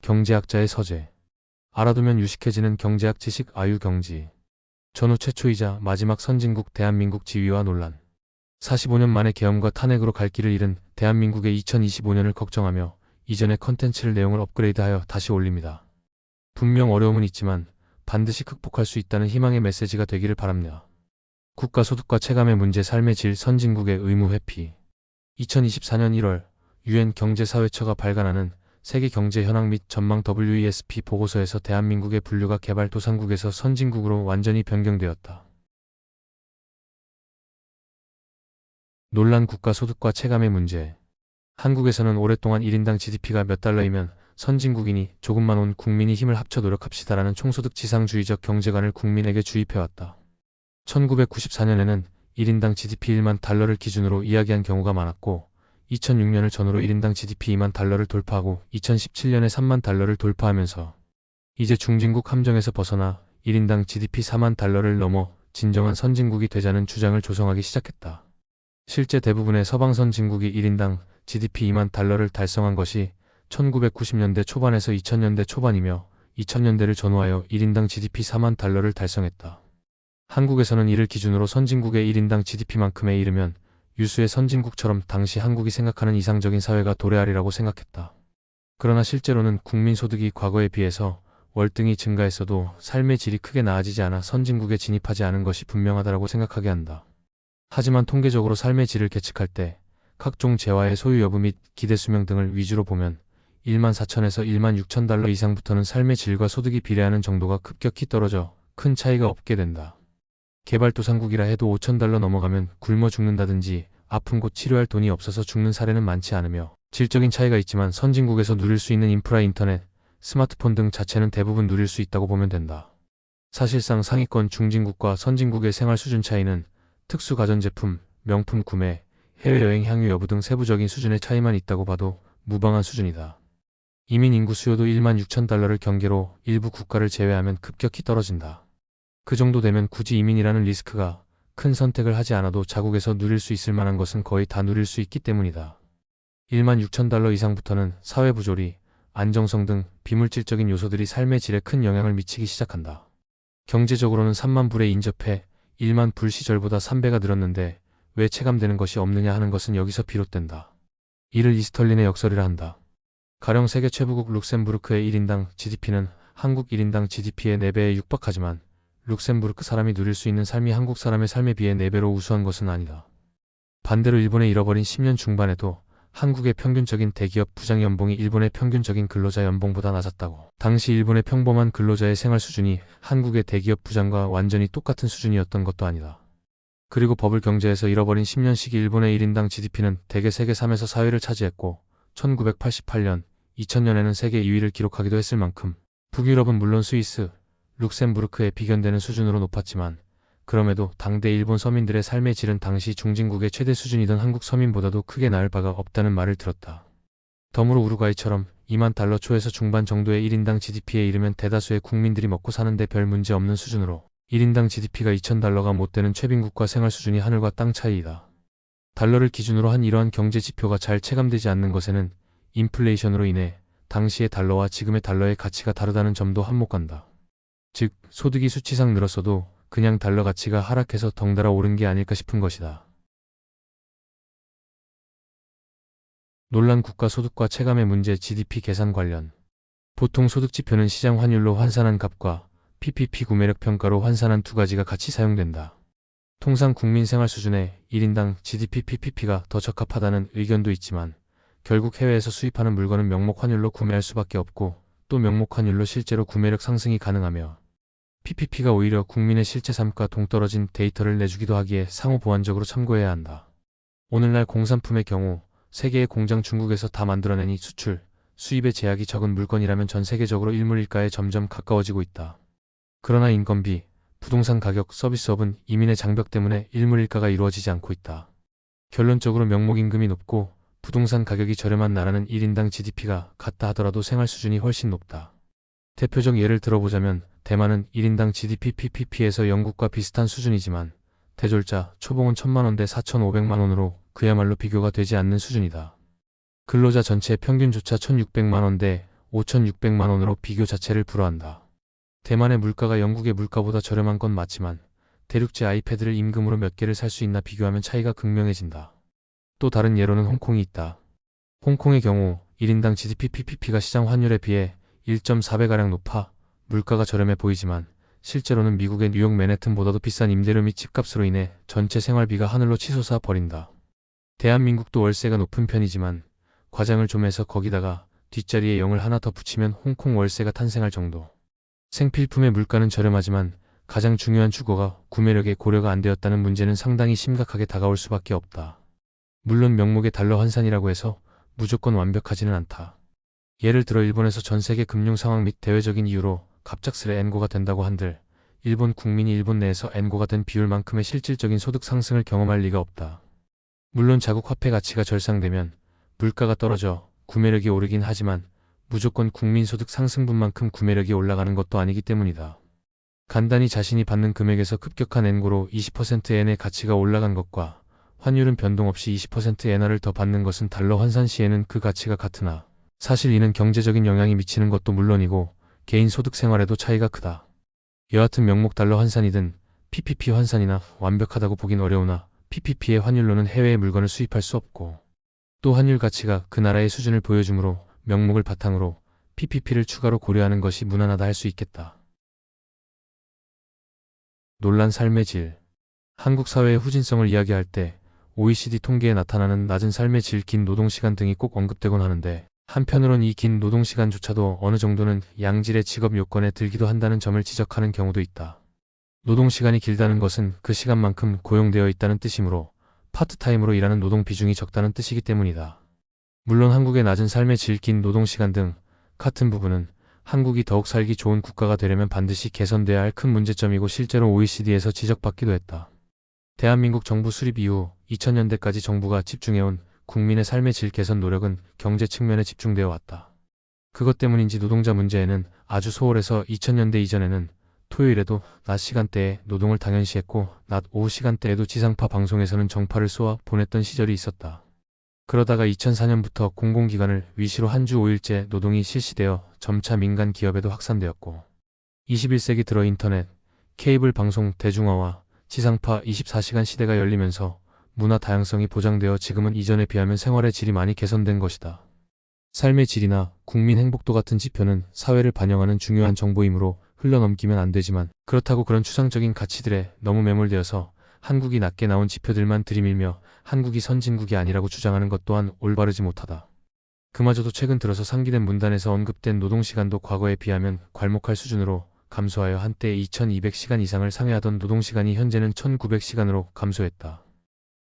경제학자의 서재. 알아두면 유식해지는 경제학 지식 아유경지. 전후 최초이자 마지막 선진국 대한민국 지위와 논란. 45년 만에 계엄과 탄핵으로 갈 길을 잃은 대한민국의 2025년을 걱정하며 이전의 컨텐츠를 내용을 업그레이드하여 다시 올립니다. 분명 어려움은 있지만 반드시 극복할 수 있다는 희망의 메시지가 되기를 바랍니다. 국가 소득과 체감의 문제 삶의 질 선진국의 의무 회피. 2024년 1월 UN 경제사회처가 발간하는 세계 경제 현황 및 전망 WESP 보고서에서 대한민국의 분류가 개발도상국에서 선진국으로 완전히 변경되었다. 논란 국가 소득과 체감의 문제. 한국에서는 오랫동안 1인당 GDP가 몇 달러이면 선진국이니 조금만 온 국민이 힘을 합쳐 노력합시다라는 총소득 지상주의적 경제관을 국민에게 주입해왔다. 1994년에는 1인당 GDP 1만 달러를 기준으로 이야기한 경우가 많았고 2006년을 전후로 1인당 GDP 2만 달러를 돌파하고 2017년에 3만 달러를 돌파하면서 이제 중진국 함정에서 벗어나 1인당 GDP 4만 달러를 넘어 진정한 선진국이 되자는 주장을 조성하기 시작했다. 실제 대부분의 서방 선진국이 1인당 GDP 2만 달러를 달성한 것이 1990년대 초반에서 2000년대 초반이며 2000년대를 전후하여 1인당 GDP 4만 달러를 달성했다. 한국에서는 이를 기준으로 선진국의 1인당 GDP만큼에 이르면 유수의 선진국처럼 당시 한국이 생각하는 이상적인 사회가 도래하리라고 생각했다. 그러나 실제로는 국민소득이 과거에 비해서 월등히 증가했어도 삶의 질이 크게 나아지지 않아 선진국에 진입하지 않은 것이 분명하다고 생각하게 한다. 하지만 통계적으로 삶의 질을 계측할 때 각종 재화의 소유 여부 및 기대 수명 등을 위주로 보면 1만 4천에서 1만 6천 달러 이상부터는 삶의 질과 소득이 비례하는 정도가 급격히 떨어져 큰 차이가 없게 된다. 개발도상국이라 해도 5천 달러 넘어가면 굶어 죽는다든지 아픈 곳 치료할 돈이 없어서 죽는 사례는 많지 않으며 질적인 차이가 있지만 선진국에서 누릴 수 있는 인프라 인터넷, 스마트폰 등 자체는 대부분 누릴 수 있다고 보면 된다. 사실상 상위권 중진국과 선진국의 생활 수준 차이는 특수 가전제품, 명품 구매, 해외여행 향유 여부 등 세부적인 수준의 차이만 있다고 봐도 무방한 수준이다. 이민 인구 수요도 1만 6천 달러를 경계로 일부 국가를 제외하면 급격히 떨어진다. 그 정도 되면 굳이 이민이라는 리스크가 큰 선택을 하지 않아도 자국에서 누릴 수 있을 만한 것은 거의 다 누릴 수 있기 때문이다. 1만 6천 달러 이상부터는 사회 부조리, 안정성 등 비물질적인 요소들이 삶의 질에 큰 영향을 미치기 시작한다. 경제적으로는 3만 불에 인접해 1만 불 시절보다 3배가 늘었는데 왜 체감되는 것이 없느냐 하는 것은 여기서 비롯된다. 이를 이스털린의 역설이라 한다. 가령 세계 최부국 룩셈부르크의 1인당 GDP는 한국 1인당 GDP의 4배에 육박하지만 룩셈부르크 사람이 누릴 수 있는 삶이 한국 사람의 삶에 비해 4배로 우수한 것은 아니다. 반대로 일본의 잃어버린 10년 중반에도 한국의 평균적인 대기업 부장 연봉이 일본의 평균적인 근로자 연봉보다 낮았다고. 당시 일본의 평범한 근로자의 생활 수준이 한국의 대기업 부장과 완전히 똑같은 수준이었던 것도 아니다. 그리고 버블 경제에서 잃어버린 10년씩 일본의 1인당 GDP는 대개 세계 3에서 4위를 차지했고 1988년, 2000년에는 세계 2위를 기록하기도 했을 만큼 북유럽은 물론 스위스, 룩셈부르크에 비견되는 수준으로 높았지만 그럼에도 당대 일본 서민들의 삶의 질은 당시 중진국의 최대 수준이던 한국 서민보다도 크게 나을 바가 없다는 말을 들었다. 덤으로 우루과이처럼 2만 달러 초에서 중반 정도의 1인당 GDP에 이르면 대다수의 국민들이 먹고 사는데 별 문제 없는 수준으로 1인당 GDP가 2,000달러가 못 되는 최빈국과 생활 수준이 하늘과 땅 차이이다. 달러를 기준으로 한 이러한 경제 지표가 잘 체감되지 않는 것에는 인플레이션으로 인해 당시의 달러와 지금의 달러의 가치가 다르다는 점도 한몫한다. 즉, 소득이 수치상 늘었어도 그냥 달러 가치가 하락해서 덩달아 오른 게 아닐까 싶은 것이다. 논란 국가 소득과 체감의 문제 GDP 계산 관련. 보통 소득지표는 시장 환율로 환산한 값과 PPP 구매력 평가로 환산한 두 가지가 같이 사용된다. 통상 국민 생활 수준의 1인당 GDP PPP가 더 적합하다는 의견도 있지만 결국 해외에서 수입하는 물건은 명목 환율로 구매할 수밖에 없고 또 명목 환율로 실제로 구매력 상승이 가능하며 PPP가 오히려 국민의 실제 삶과 동떨어진 데이터를 내주기도 하기에 상호 보완적으로 참고해야 한다. 오늘날 공산품의 경우 세계의 공장 중국에서 다 만들어내니 수출, 수입에 제약이 적은 물건이라면 전 세계적으로 일물일가에 점점 가까워지고 있다. 그러나 인건비, 부동산 가격, 서비스업은 이민의 장벽 때문에 일물일가가 이루어지지 않고 있다. 결론적으로 명목임금이 높고 부동산 가격이 저렴한 나라는 1인당 GDP가 같다 하더라도 생활 수준이 훨씬 높다. 대표적 예를 들어보자면 대만은 1인당 GDP PPP에서 영국과 비슷한 수준이지만 대졸자, 초봉은 1,000만원대 4,500만원으로 그야말로 비교가 되지 않는 수준이다. 근로자 전체 평균조차 1,600만원대 5,600만 원으로 비교 자체를 불허한다. 대만의 물가가 영국의 물가보다 저렴한 건 맞지만 대륙제 아이패드를 임금으로 몇 개를 살 수 있나 비교하면 차이가 극명해진다. 또 다른 예로는 홍콩이 있다. 홍콩의 경우 1인당 GDP PPP가 시장 환율에 비해 1.4배가량 높아 물가가 저렴해 보이지만 실제로는 미국의 뉴욕 맨해튼보다도 비싼 임대료 및 집값으로 인해 전체 생활비가 하늘로 치솟아 버린다. 대한민국도 월세가 높은 편이지만 과장을 좀 해서 거기다가 뒷자리에 0을 하나 더 붙이면 홍콩 월세가 탄생할 정도. 생필품의 물가는 저렴하지만 가장 중요한 주거가 구매력에 고려가 안 되었다는 문제는 상당히 심각하게 다가올 수밖에 없다. 물론 명목의 달러 환산이라고 해서 무조건 완벽하지는 않다. 예를 들어 일본에서 전 세계 금융 상황 및 대외적인 이유로 갑작스레 엔고가 된다고 한들 일본 국민이 일본 내에서 엔고가 된 비율만큼의 실질적인 소득 상승을 경험할 리가 없다. 물론 자국 화폐 가치가 절상되면 물가가 떨어져 구매력이 오르긴 하지만 무조건 국민소득 상승분만큼 구매력이 올라가는 것도 아니기 때문이다. 간단히 자신이 받는 금액에서 급격한 엔고로 20% 엔의 가치가 올라간 것과 환율은 변동 없이 20% 엔화를 더 받는 것은 달러 환산 시에는 그 가치가 같으나 사실 이는 경제적인 영향이 미치는 것도 물론이고 개인 소득 생활에도 차이가 크다. 여하튼 명목 달러 환산이든 PPP 환산이나 완벽하다고 보긴 어려우나 PPP의 환율로는 해외의 물건을 수입할 수 없고 또 환율 가치가 그 나라의 수준을 보여주므로 명목을 바탕으로 PPP를 추가로 고려하는 것이 무난하다 할 수 있겠다. 논란 삶의 질. 한국 사회의 후진성을 이야기할 때 OECD 통계에 나타나는 낮은 삶의 질, 긴 노동시간 등이 꼭 언급되곤 하는데 한편으론 이 긴 노동시간조차도 어느 정도는 양질의 직업 요건에 들기도 한다는 점을 지적하는 경우도 있다. 노동시간이 길다는 것은 그 시간만큼 고용되어 있다는 뜻이므로 파트타임으로 일하는 노동 비중이 적다는 뜻이기 때문이다. 물론 한국의 낮은 삶의 질, 긴 노동시간 등 같은 부분은 한국이 더욱 살기 좋은 국가가 되려면 반드시 개선돼야 할 큰 문제점이고 실제로 OECD에서 지적받기도 했다. 대한민국 정부 수립 이후 2000년대까지 정부가 집중해온 국민의 삶의 질 개선 노력은 경제 측면에 집중되어 왔다. 그것 때문인지 노동자 문제에는 아주 소홀해서 2000년대 이전에는 토요일에도 낮 시간대에 노동을 당연시했고 낮 오후 시간대에도 지상파 방송에서는 정파를 쏘아 보냈던 시절이 있었다. 그러다가 2004년부터 공공기관을 위시로 한 주 5일제 노동이 실시되어 점차 민간 기업에도 확산되었고 21세기 들어 인터넷, 케이블 방송 대중화와 지상파 24시간 시대가 열리면서 문화 다양성이 보장되어 지금은 이전에 비하면 생활의 질이 많이 개선된 것이다. 삶의 질이나 국민 행복도 같은 지표는 사회를 반영하는 중요한 정보이므로 흘러넘기면 안 되지만 그렇다고 그런 추상적인 가치들에 너무 매몰되어서 한국이 낮게 나온 지표들만 들이밀며 한국이 선진국이 아니라고 주장하는 것 또한 올바르지 못하다. 그마저도 최근 들어서 상기된 문단에서 언급된 노동시간도 과거에 비하면 괄목할 수준으로 감소하여 한때 2200시간 이상을 상회하던 노동시간이 현재는 1900시간으로 감소했다.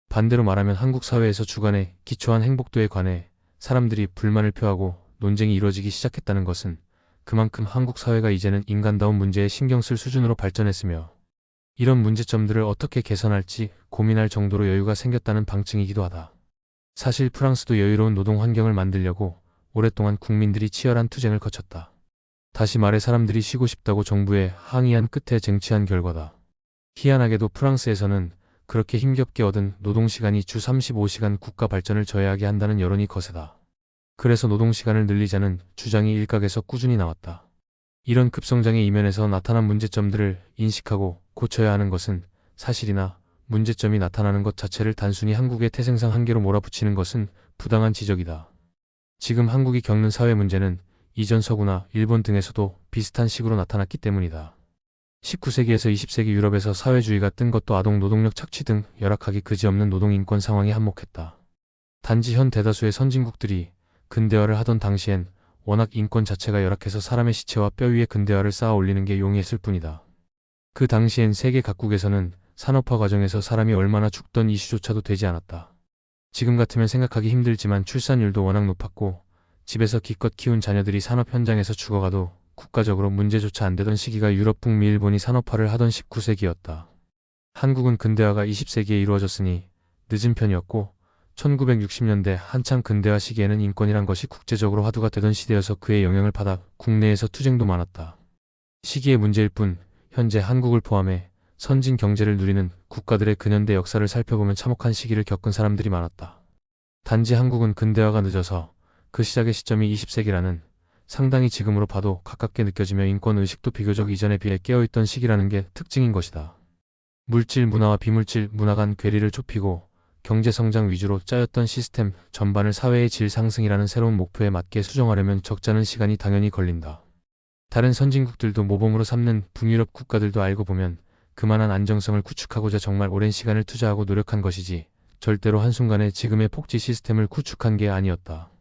반대로 말하면 한국 사회에서 주간의 기초한 행복도에 관해 사람들이 불만을 표하고 논쟁이 이루어지기 시작했다는 것은 그만큼 한국 사회가 이제는 인간다운 문제에 신경 쓸 수준으로 발전했으며 이런 문제점들을 어떻게 개선할지 고민할 정도로 여유가 생겼다는 방증이기도 하다. 사실 프랑스도 여유로운 노동 환경을 만들려고 오랫동안 국민들이 치열한 투쟁을 거쳤다. 다시 말해 사람들이 쉬고 싶다고 정부에 항의한 끝에 쟁취한 결과다. 희한하게도 프랑스에서는 그렇게 힘겹게 얻은 노동시간이 주 35시간 국가 발전을 저해하게 한다는 여론이 거세다. 그래서 노동시간을 늘리자는 주장이 일각에서 꾸준히 나왔다. 이런 급성장의 이면에서 나타난 문제점들을 인식하고 고쳐야 하는 것은 사실이나 문제점이 나타나는 것 자체를 단순히 한국의 태생상 한계로 몰아붙이는 것은 부당한 지적이다. 지금 한국이 겪는 사회 문제는 이전 서구나 일본 등에서도 비슷한 식으로 나타났기 때문이다. 19세기에서 20세기 유럽에서 사회주의가 뜬 것도 아동 노동력 착취 등 열악하기 그지없는 노동 인권 상황이 한몫했다. 단지 현 대다수의 선진국들이 근대화를 하던 당시엔 워낙 인권 자체가 열악해서 사람의 시체와 뼈 위에 근대화를 쌓아 올리는 게 용이했을 뿐이다. 그 당시엔 세계 각국에서는 산업화 과정에서 사람이 얼마나 죽던 이슈조차도 되지 않았다. 지금 같으면 생각하기 힘들지만 출산율도 워낙 높았고 집에서 기껏 키운 자녀들이 산업 현장에서 죽어가도 국가적으로 문제조차 안 되던 시기가 유럽, 북미, 일본이 산업화를 하던 19세기였다. 한국은 근대화가 20세기에 이루어졌으니 늦은 편이었고 1960년대 한창 근대화 시기에는 인권이란 것이 국제적으로 화두가 되던 시대여서 그의 영향을 받아 국내에서 투쟁도 많았다. 시기의 문제일 뿐 현재 한국을 포함해 선진 경제를 누리는 국가들의 근현대 역사를 살펴보면 참혹한 시기를 겪은 사람들이 많았다. 단지 한국은 근대화가 늦어서 그 시작의 시점이 20세기라는 상당히 지금으로 봐도 가깝게 느껴지며 인권의식도 비교적 이전에 비해 깨어있던 시기라는 게 특징인 것이다. 물질 문화와 비물질 문화 간 괴리를 좁히고 경제성장 위주로 짜였던 시스템 전반을 사회의 질 상승이라는 새로운 목표에 맞게 수정하려면 적잖은 시간이 당연히 걸린다. 다른 선진국들도 모범으로 삼는 북유럽 국가들도 알고 보면 그만한 안정성을 구축하고자 정말 오랜 시간을 투자하고 노력한 것이지 절대로 한순간에 지금의 복지 시스템을 구축한 게 아니었다.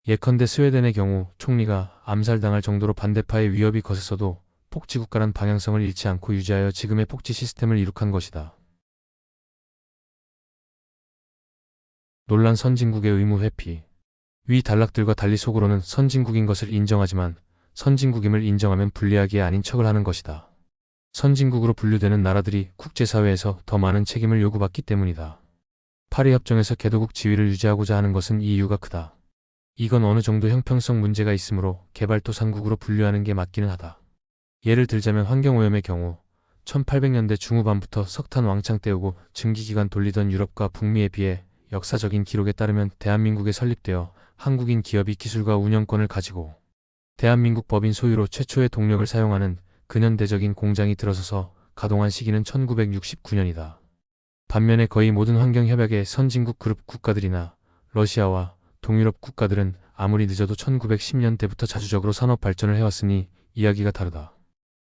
예컨대 스웨덴의 경우 총리가 암살당할 정도로 반대파의 위협이 거셌어도 복지국가란 방향성을 잃지 않고 유지하여 지금의 복지 시스템을 이룩한 것이다. 논란 선진국의 의무 회피. 위 단락들과 달리 속으로는 선진국인 것을 인정하지만 선진국임을 인정하면 불리하기에 아닌 척을 하는 것이다. 선진국으로 분류되는 나라들이 국제사회에서 더 많은 책임을 요구받기 때문이다. 파리협정에서 개도국 지위를 유지하고자 하는 것은 이 이유가 크다. 이건 어느 정도 형평성 문제가 있으므로 개발도상국으로 분류하는 게 맞기는 하다. 예를 들자면 환경오염의 경우 1800년대 중후반부터 석탄 왕창 떼우고 증기기관 돌리던 유럽과 북미에 비해 역사적인 기록에 따르면 대한민국에 설립되어 한국인 기업이 기술과 운영권을 가지고 대한민국 법인 소유로 최초의 동력을 사용하는 근현대적인 공장이 들어서서 가동한 시기는 1969년이다. 반면에 거의 모든 환경협약의 선진국 그룹 국가들이나 러시아와 동유럽 국가들은 아무리 늦어도 1910년대부터 자주적으로 산업 발전을 해왔으니 이야기가 다르다.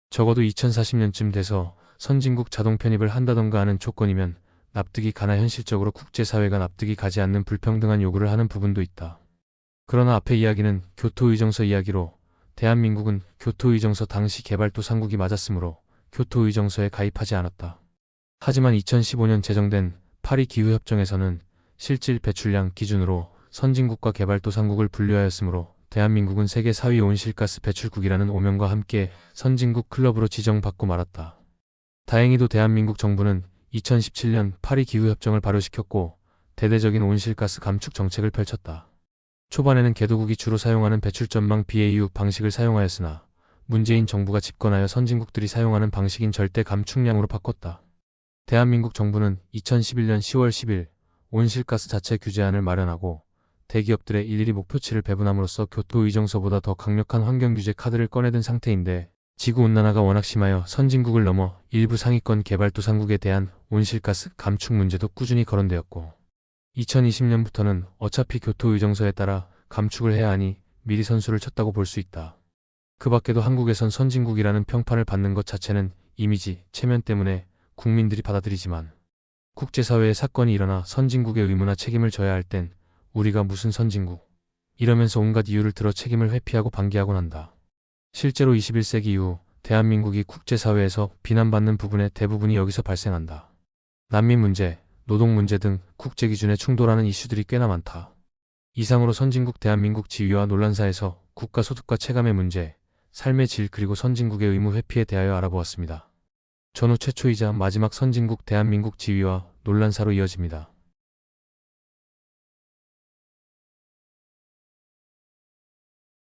적어도 2040년쯤 돼서 선진국 자동 편입을 한다던가 하는 조건이면 납득이 가나 현실적으로 국제사회가 납득이 가지 않는 불평등한 요구를 하는 부분도 있다. 그러나 앞의 이야기는 교토의정서 이야기로 대한민국은 교토의정서 당시 개발도상국이 맞았으므로 교토의정서에 가입하지 않았다. 하지만 2015년 제정된 파리 기후협정에서는 실질 배출량 기준으로 선진국과 개발도상국을 분류하였으므로 대한민국은 세계 4위 온실가스 배출국이라는 오명과 함께 선진국 클럽으로 지정받고 말았다. 다행히도 대한민국 정부는 2017년 파리 기후협정을 발효시켰고 대대적인 온실가스 감축 정책을 펼쳤다. 초반에는 개도국이 주로 사용하는 배출전망 BAU 방식을 사용하였으나 문재인 정부가 집권하여 선진국들이 사용하는 방식인 절대 감축량으로 바꿨다. 대한민국 정부는 2011년 10월 10일 온실가스 자체 규제안을 마련하고 대기업들의 일일이 목표치를 배분함으로써 교토의정서보다 더 강력한 환경규제 카드를 꺼내든 상태인데 지구온난화가 워낙 심하여 선진국을 넘어 일부 상위권 개발도상국에 대한 온실가스 감축 문제도 꾸준히 거론되었고 2020년부터는 어차피 교토의정서에 따라 감축을 해야 하니 미리 선수를 쳤다고 볼 수 있다. 그 밖에도 한국에선 선진국이라는 평판을 받는 것 자체는 이미지, 체면 때문에 국민들이 받아들이지만 국제사회에 사건이 일어나 선진국의 의무나 책임을 져야 할 땐 우리가 무슨 선진국? 이러면서 온갖 이유를 들어 책임을 회피하고 방기하곤 한다. 실제로 21세기 이후 대한민국이 국제사회에서 비난받는 부분의 대부분이 여기서 발생한다. 난민 문제, 노동 문제 등 국제기준에 충돌하는 이슈들이 꽤나 많다. 이상으로 선진국 대한민국 지위와 논란사에서 국가 소득과 체감의 문제, 삶의 질 그리고 선진국의 의무 회피에 대하여 알아보았습니다. 전후 최초이자 마지막 선진국 대한민국 지위와 논란사로 이어집니다.